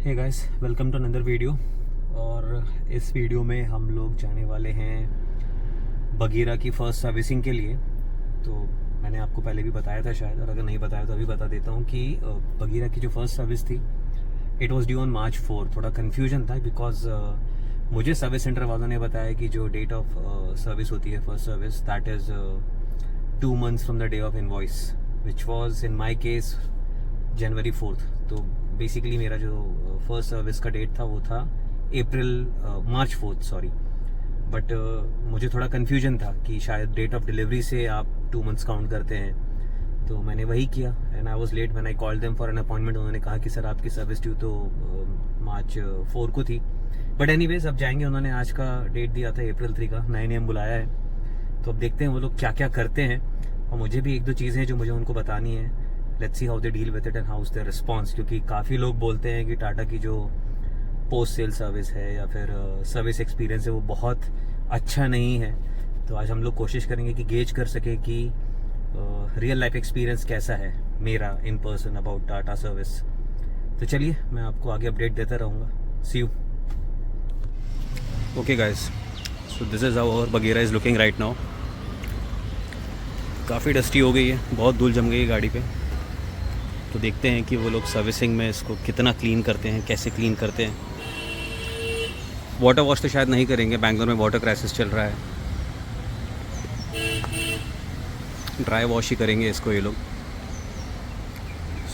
Hey guys, welcome to another video. और इस video में हम लोग जाने वाले हैं बगीरा की फ़र्स्ट सर्विसिंग के लिए। तो मैंने आपको पहले भी बताया था शायद, और अगर नहीं बताया तो अभी बता देता हूँ कि बगीरा की जो फर्स्ट सर्विस थी it was due on March 4। थोड़ा कन्फ्यूजन था बिकॉज मुझे सर्विस सेंटर वालों ने बताया कि जो डेट ऑफ सर्विस होती है first service that is 2 months from the day of invoice, which was in my case January 4। तो बेसिकली मेरा जो फर्स्ट सर्विस का डेट था वो था March 4, सॉरी। बट मुझे थोड़ा कन्फ्यूजन था कि शायद डेट ऑफ डिलीवरी से आप 2 months काउंट करते हैं, तो मैंने वही किया। And I was late when I called them for an appointment. उन्होंने कहा कि सर आपकी सर्विस ड्यू तो March 4 को थी, बट एनीवेज अब जाएंगे। उन्होंने आज का डेट दिया था April 3 का, 9 AM बुलाया है। तो अब देखते हैं वो लोग क्या क्या करते हैं, और मुझे भी एक दो चीज़ें हैं जो मुझे उनको बतानी है। Let's see how they deal with it and how is there response, क्योंकि काफ़ी लोग बोलते हैं कि टाटा की जो पोस्ट सेल सर्विस है या फिर सर्विस एक्सपीरियंस है वो बहुत अच्छा नहीं है। तो आज हम लोग कोशिश करेंगे कि गेज कर सके कि रियल लाइफ एक्सपीरियंस कैसा है मेरा in person about Tata service. तो चलिए मैं आपको आगे अपडेट देता रहूँगा। See you. Okay guys, so this is how our Bagheera is looking right now. काफ़ी डस्टी हो गई है, बहुत धूल जम गई है गाड़ी पे। तो देखते हैं कि वो लोग सर्विसिंग में इसको कितना क्लीन करते हैं, कैसे क्लीन करते हैं। वाटर वॉश तो शायद नहीं करेंगे, बैंगलोर में वाटर क्राइसिस चल रहा है। ड्राई वॉश ही करेंगे इसको ये लोग।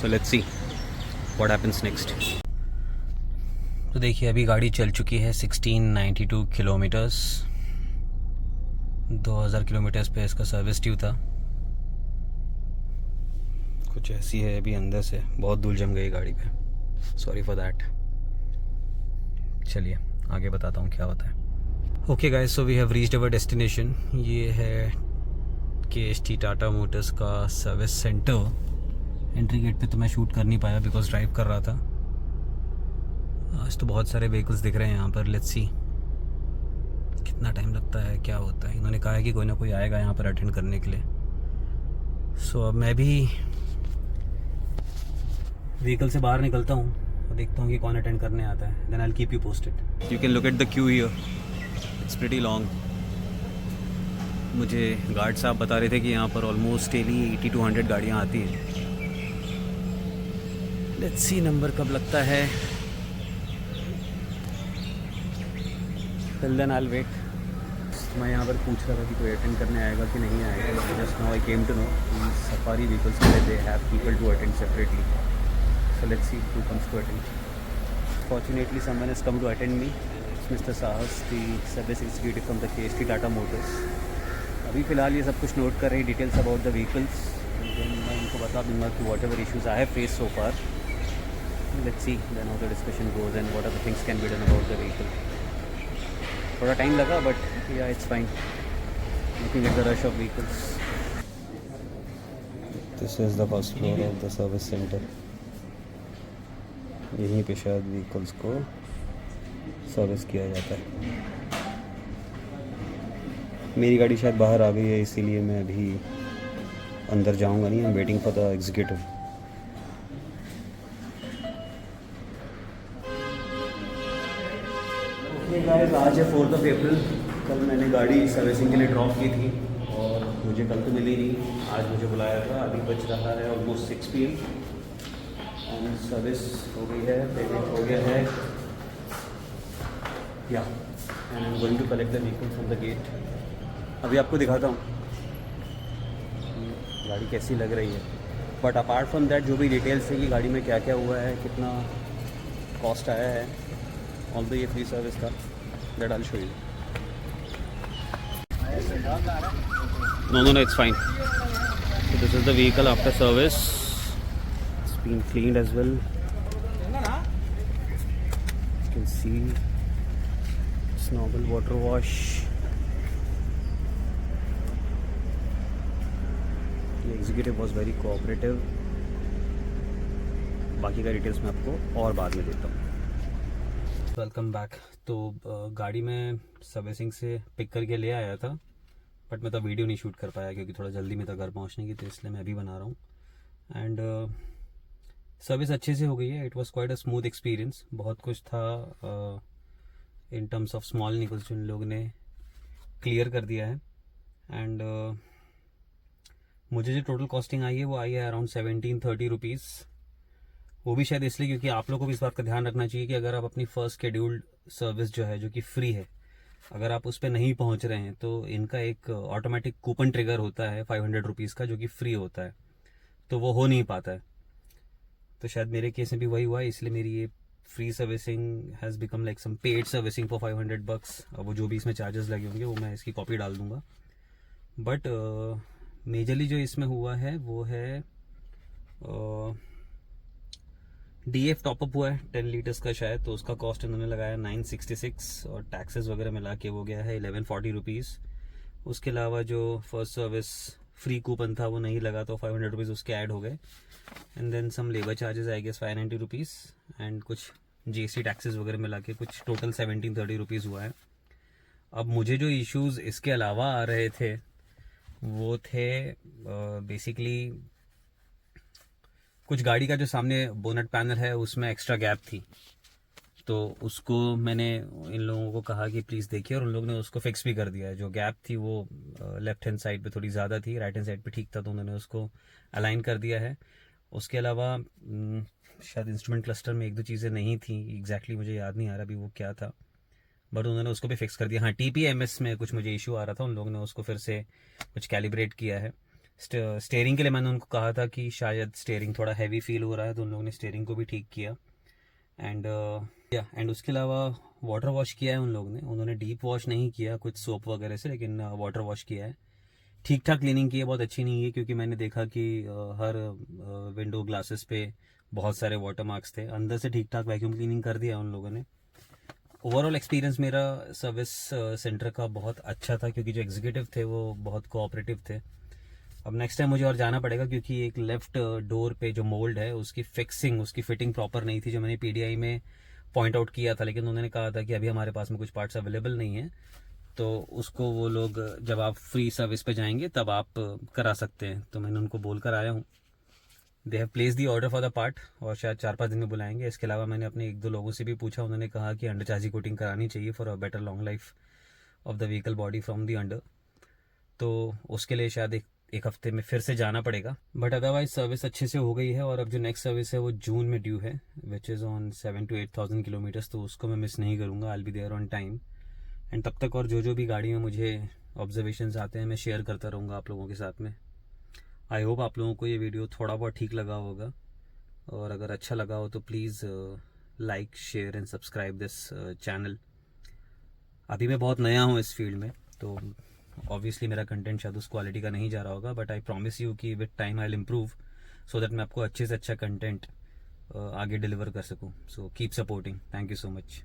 So let's see what happens next. तो देखिए अभी गाड़ी चल चुकी है 1692 किलोमीटर्स। 2000 किलोमीटर्स पे इसका सर्विस ड्यू था। कुछ ऐसी है अभी अंदर से, बहुत धूल जम गई गाड़ी पे, सॉरी फॉर दैट। चलिए आगे बताता हूँ क्या होता है। Okay guys, so we have reached our destination. ये है KST टाटा मोटर्स का सर्विस सेंटर। एंट्री गेट पे तो मैं शूट कर नहीं पाया बिकॉज ड्राइव कर रहा था। आज तो बहुत सारे व्हीकल्स दिख रहे हैं यहाँ पर। लेट्स सी कितना टाइम लगता है, क्या होता है। इन्होंने कहा है कि कोई ना कोई आएगा यहाँ पर अटेंड करने के लिए। सो अब मैं भी व्हीकल से बाहर निकलता हूँ और देखता हूँ कि कौन अटेंड करने आता है। Then I will keep you posted. You can look at the queue here, it's pretty long. मुझे गार्ड साहब बता रहे थे कि यहाँ पर ऑलमोस्ट डेली 80 to 100 गाड़ियाँ आती हैं। लेट्स सी नंबर कब लगता है। Till then I will wait. मैं यहाँ पर पूछ रहा था कि कोई अटेंड करने आएगा कि नहीं आएगा। Just now I came to know safari vehicles they have people to attend separately. So let's see who comes to attend. Fortunately, someone has come to attend me. It's Mr. Sahas, the service executive from the KST Tata Motors. अभी फ़िलहाल ये सब कुछ note कर रहे हैं, details about the vehicles. मैं उनको बता दूंगा कि whatever issues I have face so far. Let's see then how the discussion goes and what are the things can be done about the vehicle. थोड़ा time लगा but yeah it's fine. Looking at the rush of vehicles. This is the first floor of the service centre. यहीं पे शायद vehicles को service किया जाता है। मेरी गाड़ी शायद बाहर आ गई है, इसीलिए मैं अभी अंदर जाऊंगा नहीं। I am waiting for the executive. आज है 4 अप्रैल। कल मैंने गाड़ी सर्विसिंग के लिए ड्रॉप की थी और मुझे कल तो मिली नहीं, आज मुझे बुलाया था। अभी बज रहा है ऑलमोस्ट 6 PM एंड सर्विस हो गई है, पेमेंट हो गया है yeah and I am going to collect the vehicle from the gate. अभी आपको दिखाता हूँ गाड़ी कैसी लग रही है। बट अपार्ट फ्रॉम दैट जो भी डिटेल्स है कि गाड़ी में क्या क्या हुआ है, कितना कॉस्ट आया है, ऑल द ये फ्री सर्विस था, that I will show you. No, it's fine. So this is the vehicle after service. It's been cleaned as well. You can see it's normal water wash. The executive was very cooperative. बाकी का details मैं आपको और बाद में देता हूँ। Welcome back. तो गाड़ी में सर्विसिंग से पिक करके ले आया था, बट मैं तो वीडियो नहीं शूट कर पाया क्योंकि थोड़ा जल्दी में था घर पहुंचने की, तो इसलिए मैं अभी बना रहा हूँ। एंड सर्विस अच्छे से हो गई है। It was quite a smooth experience. बहुत कुछ था in terms of small niggles जिन लोग ने क्लियर कर दिया है। एंड मुझे जो टोटल कॉस्टिंग आई है वो आई है अराउंड 1730 रुपीज़। वो भी शायद इसलिए क्योंकि आप लोगों को भी इस बात का ध्यान रखना चाहिए कि अगर आप अपनी फर्स्ट शेड्यूल्ड सर्विस जो है, जो कि फ्री है, अगर आप उस पर नहीं पहुंच रहे हैं तो इनका एक ऑटोमेटिक कूपन ट्रिगर होता है 500 रुपीज़ का, जो कि फ्री होता है, तो वो हो नहीं पाता है। तो शायद मेरे केस में भी वही हुआ है, इसलिए मेरी ये free servicing has become like some paid servicing for 500 bucks। वो जो भी इसमें चार्जेस लगे होंगे वो मैं इसकी कॉपी डाल दूंगा। बट मेजरली जो इसमें हुआ है वो है DF टॉपअप हुआ है 10 लीटर्स का शायद, तो उसका कॉस्ट इन्होंने लगाया 966 और टैक्सेस वगैरह मिला के वो गया है 1140 रुपीज़। उसके अलावा जो फर्स्ट सर्विस फ्री कूपन था वो नहीं लगा तो 500 रुपीज़ उसके ऐड हो गए। And then some labour charges I guess 590 rupees and कुछ GST टैक्सेस वगैरह मिला के कुछ टोटल 1730 रुपीज़ हुआ है। अब मुझे जो इश्यूज़ इसके अलावा आ रहे थे वो थे बेसिकली कुछ गाड़ी का जो सामने बोनट पैनल है उसमें एक्स्ट्रा गैप थी, तो उसको मैंने इन लोगों को कहा कि प्लीज़ देखिए, और उन लोगों ने उसको फिक्स भी कर दिया है। जो गैप थी वो लेफ्ट हैंड साइड पे थोड़ी ज़्यादा थी, राइट हैंड साइड पे ठीक था, तो उन्होंने उसको अलाइन कर दिया है। उसके अलावा शायद इंस्ट्रूमेंट क्लस्टर में एक दो चीज़ें नहीं थी एग्जैक्टली, मुझे याद नहीं आ रहा अभी वो क्या था, बट उन्होंने उसको भी फिक्स कर दिया। हाँ, TPMS में कुछ मुझे इशू आ रहा था, उन लोगों ने उसको फिर से कुछ कैलिब्रेट किया है। स्टेयरिंग के लिए मैंने उनको कहा था कि शायद स्टेयरिंग थोड़ा हैवी फील हो रहा है, तो उन लोगों ने स्टेयरिंग को भी ठीक किया। एंड उसके अलावा वाटर वॉश किया है उन लोगों ने। उन्होंने डीप वॉश नहीं किया कुछ सोप वगैरह से, लेकिन वाटर वॉश किया है। ठीक ठाक क्लीनिंग की है, बहुत अच्छी नहीं है, क्योंकि मैंने देखा कि हर विंडो ग्लासेस पे बहुत सारे वाटर मार्क्स थे। अंदर से ठीक ठाक वैक्यूम क्लीनिंग कर दिया उन लोगों ने। ओवरऑल एक्सपीरियंस मेरा सर्विस सेंटर का बहुत अच्छा था, क्योंकि जो एग्जीक्यूटिव थे वो बहुत कोऑपरेटिव थे। अब नेक्स्ट टाइम मुझे और जाना पड़ेगा, क्योंकि एक लेफ्ट डोर पे जो मोल्ड है उसकी फिक्सिंग, उसकी फिटिंग प्रॉपर नहीं थी, जो मैंने PDI में पॉइंट आउट किया था, लेकिन उन्होंने कहा था कि अभी हमारे पास में कुछ पार्ट्स अवेलेबल नहीं है, तो उसको वो लोग जब आप फ्री सर्विस पे जाएंगे तब आप करा सकते हैं। तो मैंने उनको बोल कर आया हूँ। They have place the order for the part, और शायद 4-5 दिन में बुलाएंगे। इसके अलावा मैंने अपने 1-2 लोगों से भी पूछा, उन्होंने कहा कि अंडर चार्जी कोटिंग करानी चाहिए for a better long life of the vehicle body from the under, तो उसके लिए शायद एक हफ्ते में फिर से जाना पड़ेगा। बट अदरवाइज सर्विस अच्छे से हो गई है, और अब जो नेक्स्ट सर्विस है वो जून में ड्यू है, which is on 7,000 to 8,000 kilometres, तो उसको मैं मिस नहीं करूँगा। I will be there on time. And तब तक और जो भी गाड़ी में मुझे ऑब्जर्वेशंस आते हैं मैं शेयर करता रहूँगा आप लोगों के साथ में। आई होप आप लोगों को ये वीडियो थोड़ा बहुत ठीक लगा होगा, और अगर अच्छा लगा हो तो please like, share and subscribe this channel. अभी मैं बहुत नया हूँ इस फील्ड में, तो ऑब्वियसली मेरा कंटेंट शायद उस क्वालिटी का नहीं जा रहा होगा, बट आई प्रॉमिस यू कि with time I will improve, so that मैं आपको अच्छे से अच्छा कंटेंट आगे डिलीवर कर सकूँ। So keep supporting. Thank you so much.